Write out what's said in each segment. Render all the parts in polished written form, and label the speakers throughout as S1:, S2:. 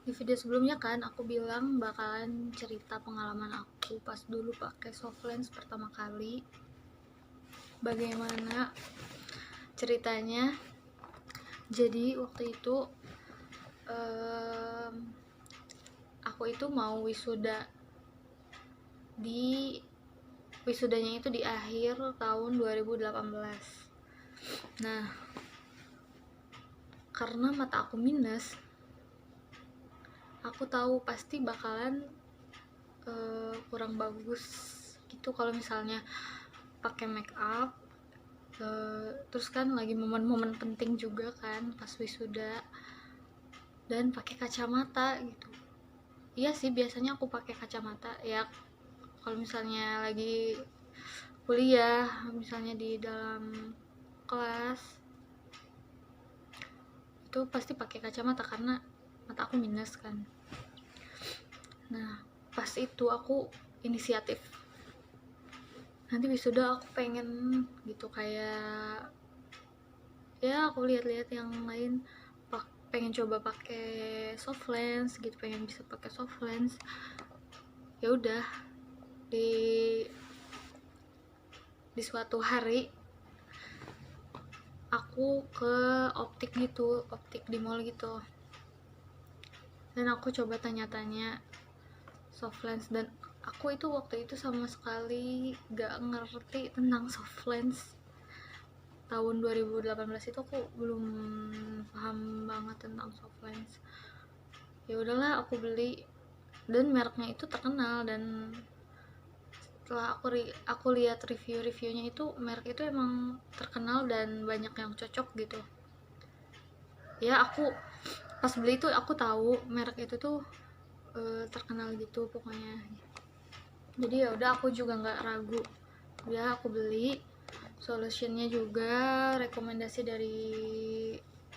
S1: Di video sebelumnya kan aku bilang bakalan cerita pengalaman aku pas dulu pakai soft lens pertama kali. Bagaimana ceritanya? Jadi waktu itu aku itu mau wisudanya itu di akhir tahun 2018. Nah, karena mata aku minus, aku tahu pasti bakalan kurang bagus gitu kalau misalnya pakai make up. Terus kan lagi momen-momen penting juga kan pas wisuda, dan pakai kacamata gitu. Iya sih, biasanya aku pakai kacamata ya kalau misalnya lagi kuliah, misalnya di dalam kelas itu pasti pakai kacamata karena mata aku minus kan. Nah, pas itu aku inisiatif, nanti wisuda aku pengen gitu, kayak ya aku lihat-lihat yang lain pengen coba pakai soft lens gitu, pengen bisa pakai soft lens. Ya udah, di suatu hari aku ke optik di mall gitu, dan aku coba tanya-tanya soft lens, dan aku itu waktu itu sama sekali gak ngerti tentang soft lens. Tahun 2018 itu aku belum paham banget tentang soft lens. Ya udahlah, aku beli, dan mereknya itu terkenal, dan setelah aku lihat review-reviewnya itu merek itu emang terkenal dan banyak yang cocok gitu. Ya aku pas beli itu aku tahu merek itu tuh terkenal gitu pokoknya. Jadi ya udah, aku juga nggak ragu, ya aku beli. Solutionnya juga rekomendasi dari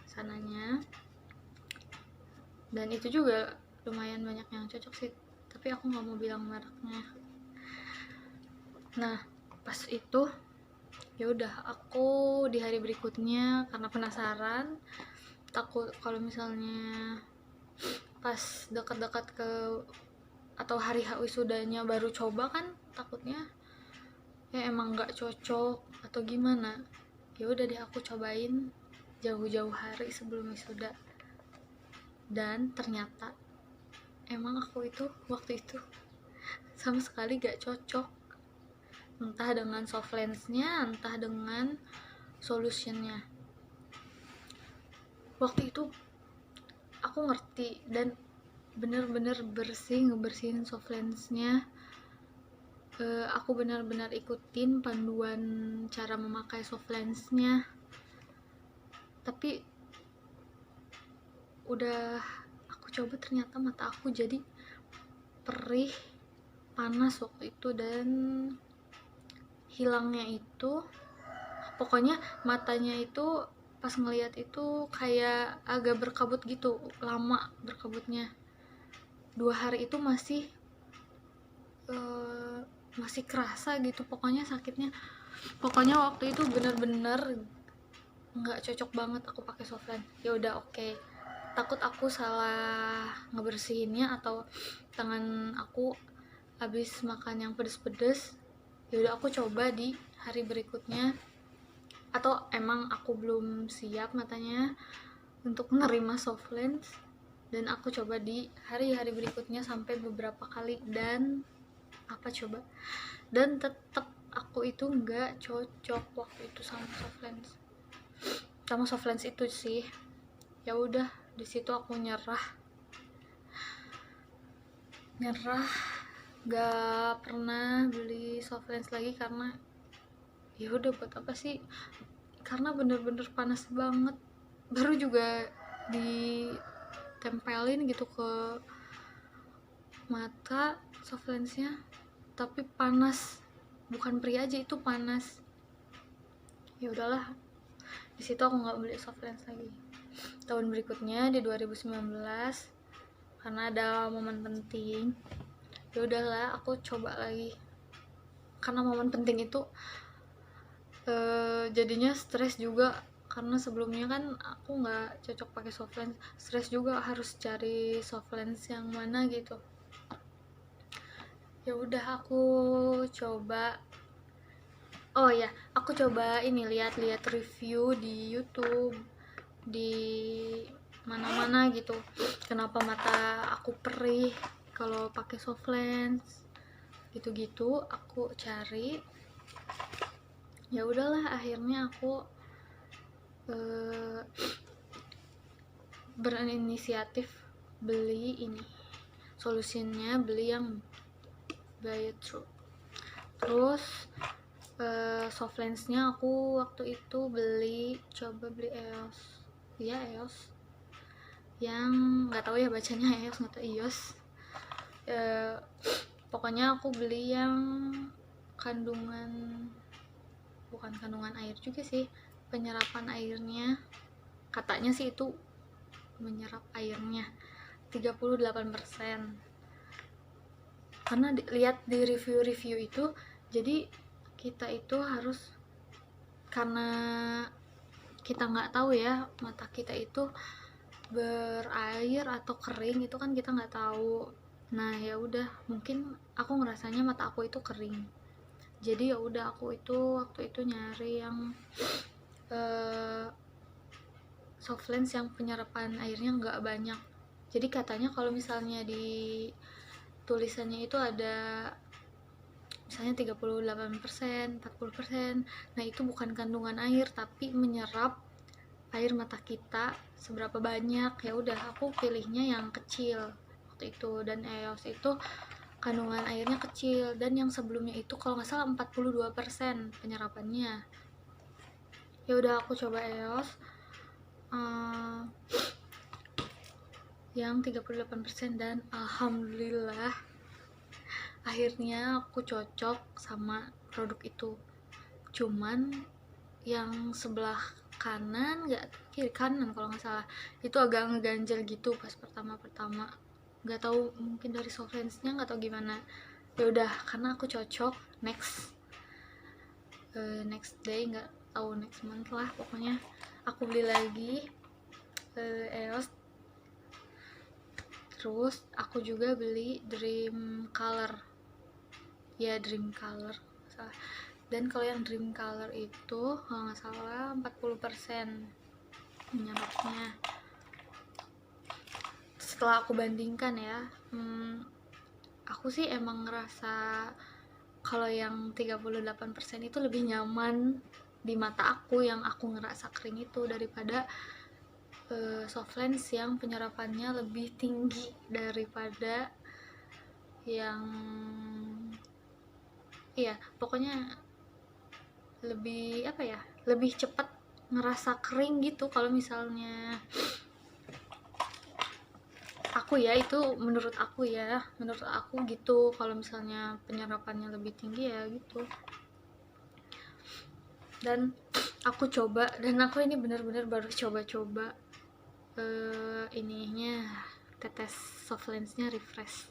S1: sananya, dan itu juga lumayan banyak yang cocok sih, tapi aku nggak mau bilang mereknya. Nah, pas itu ya udah, aku di hari berikutnya karena penasaran, takut kalau misalnya pas dekat-dekat ke atau hari wisudanya baru coba kan, takutnya ya emang nggak cocok atau gimana. Ya udah deh, aku cobain jauh-jauh hari sebelum wisuda, dan ternyata emang aku itu waktu itu sama sekali gak cocok, entah dengan soft lensnya, entah dengan solutionnya. Waktu itu aku ngerti dan bener-bener ngebersihin soft lensnya. Aku benar-benar ikutin panduan cara memakai soft lensnya, tapi udah aku coba ternyata mata aku jadi perih, panas waktu itu, dan hilangnya itu pokoknya matanya itu pas ngelihat itu kayak agak berkabut gitu, lama berkabutnya. 2 hari itu masih kerasa gitu, pokoknya sakitnya. Pokoknya waktu itu bener-bener nggak cocok banget aku pakai soft lens. Ya udah, oke. Takut aku salah ngebersihinnya atau tangan aku habis makan yang pedes-pedes. Ya udah, aku coba di hari berikutnya, atau emang aku belum siap matanya untuk menerima soft lens, dan aku coba di hari-hari berikutnya sampai beberapa kali, dan apa coba, dan tetap aku itu nggak cocok waktu itu sama soft lens itu sih. Ya udah, di situ aku nyerah, gak pernah beli soft lens lagi, karena ya udah buat apa sih, karena bener-bener panas banget. Baru juga ditempelin gitu ke mata soft lensnya, tapi panas, bukan perih aja, itu panas. Ya udahlah, di situ aku nggak beli soft lens lagi. Tahun berikutnya di 2019, karena ada momen penting, ya udahlah aku coba lagi. Karena momen penting itu jadinya stres juga karena sebelumnya kan aku nggak cocok pakai soft lens, stres juga harus cari soft lens yang mana gitu. Ya udah aku coba, oh ya aku coba ini lihat-lihat review di YouTube, di mana-mana gitu, kenapa mata aku perih kalau pakai soft lens gitu-gitu. Aku cari, ya udahlah akhirnya aku eh, berinisiatif beli ini, solusinya beli yang Biotrue. Terus soft lensnya aku waktu itu coba beli EOS, iya EOS, yang nggak tahu ya bacanya EOS nggak tahu EOS. Pokoknya aku beli yang kandungan, bukan kandungan air juga sih, penyerapan airnya katanya sih itu menyerap airnya 38%. Karena lihat di review-review itu, jadi kita itu harus, karena kita nggak tahu ya mata kita itu berair atau kering, itu kan kita nggak tahu. Nah ya udah, mungkin aku ngerasanya mata aku itu kering, jadi ya udah aku itu waktu itu nyari yang soft lens yang penyerapan airnya nggak banyak. Jadi katanya kalau misalnya di tulisannya itu ada misalnya 38%, 40%, nah itu bukan kandungan air tapi menyerap air mata kita seberapa banyak. Ya udah aku pilihnya yang kecil waktu itu, dan EOS itu kandungan airnya kecil, dan yang sebelumnya itu kalau nggak salah 42% penyerapannya. Ya udah aku coba EOS yang 38%, dan alhamdulillah akhirnya aku cocok sama produk itu. Cuman yang sebelah kanan, nggak kiri kanan kalau nggak salah, itu agak ngeganjel gitu pas pertama nggak tahu, mungkin dari soft lensnya nggak tahu gimana. Ya udah, karena aku cocok, next day, nggak tahu next month lah pokoknya, aku beli lagi EOS. Terus aku juga beli Dream Color, ya Dream Color salah. Dan kalau yang Dream Color itu kalau nggak salah 40% menyerapnya. Setelah aku bandingkan ya, aku sih emang ngerasa kalau yang 38% itu lebih nyaman di mata aku, yang aku ngerasa kering itu, daripada soft lens yang penyerapannya lebih tinggi daripada yang, iya pokoknya lebih apa ya, lebih cepat ngerasa kering gitu kalau misalnya aku ya, itu menurut aku gitu, kalau misalnya penyerapannya lebih tinggi ya gitu. Dan aku coba, dan aku ini benar-benar baru coba-coba ininya, tetes soft lensnya Refresh,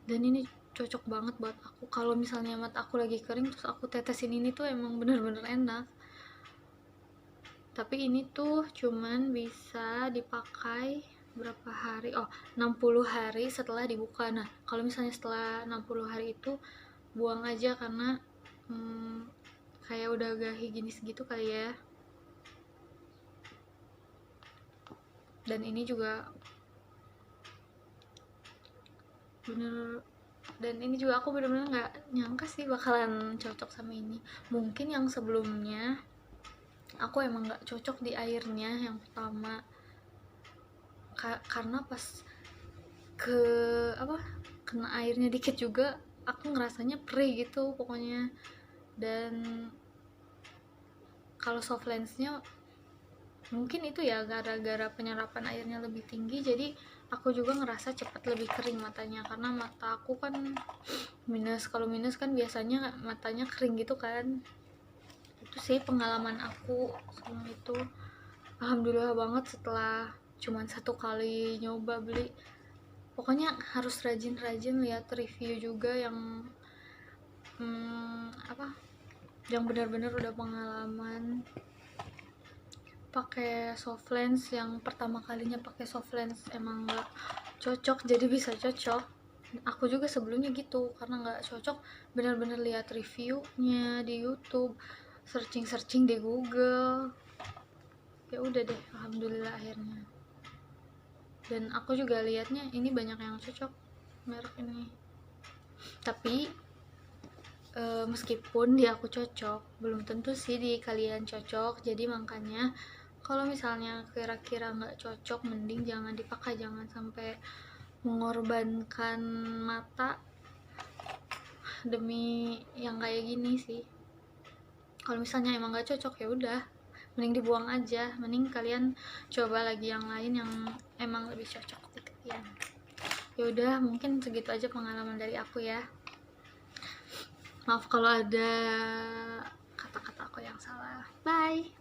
S1: dan ini cocok banget buat aku. Kalau misalnya mata aku lagi kering terus aku tetesin ini tuh emang bener-bener enak. Tapi ini tuh cuman bisa dipakai berapa hari, 60 hari setelah dibuka. Nah kalau misalnya setelah 60 hari itu buang aja, karena kayak udah agak higienis gitu kali ya. Dan ini juga aku bener-bener nggak nyangka sih bakalan cocok sama ini. Mungkin yang sebelumnya aku emang nggak cocok di airnya yang pertama, karena pas kena airnya dikit juga aku ngerasanya perih gitu pokoknya. Dan kalau soft lensnya mungkin itu ya gara-gara penyerapan airnya lebih tinggi, jadi aku juga ngerasa cepat lebih kering matanya, karena mata aku kan minus, kalau minus kan biasanya matanya kering gitu kan. Itu sih pengalaman aku sama itu. Alhamdulillah banget setelah cuman 1 kali nyoba beli. Pokoknya harus rajin-rajin lihat review juga yang yang benar-benar udah pengalaman. pakai soft lens, yang pertama kalinya pakai soft lens emang nggak cocok jadi bisa cocok. Aku juga sebelumnya gitu, karena nggak cocok bener-bener lihat reviewnya di YouTube, searching di Google, ya udah deh, alhamdulillah akhirnya. Dan aku juga lihatnya ini banyak yang cocok merek ini, tapi meskipun di aku cocok, belum tentu sih di kalian cocok. Jadi makanya kalau misalnya kira-kira nggak cocok, mending jangan dipakai, jangan sampai mengorbankan mata demi yang kayak gini sih. Kalau misalnya emang nggak cocok, ya udah, mending dibuang aja, mending kalian coba lagi yang lain yang emang lebih cocok di kalian. Ya udah, mungkin segitu aja pengalaman dari aku ya. Maaf kalau ada kata-kata aku yang salah. Bye.